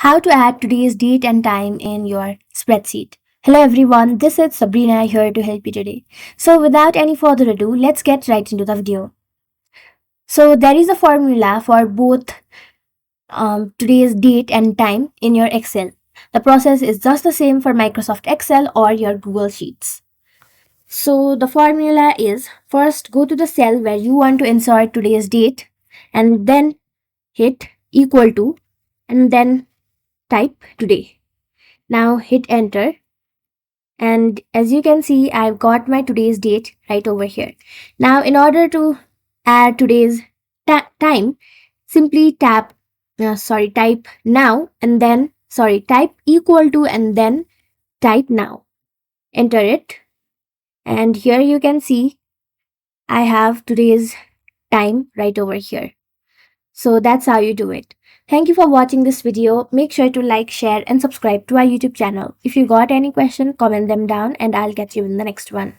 How to add today's date and time in your spreadsheet. Hello everyone, this is Sabrina here to help you today. So without any further ado, let's get right into the video. So there is a formula for both today's date and time in your Excel. The process is just the same for Microsoft Excel or your Google Sheets. So the formula is first go to the cell where you want to insert today's date and then hit equal to and then type today. Now hit enter, and as you can see I've got my today's date right over here. Now in order to add today's time, simply type now and then type equal to and then type now. Enter it, and here you can see I have today's time right over here. So that's how you do it. Thank you for watching this video. Make sure to like, share and subscribe to our YouTube channel. If you got any question, comment them down and I'll catch you in the next one.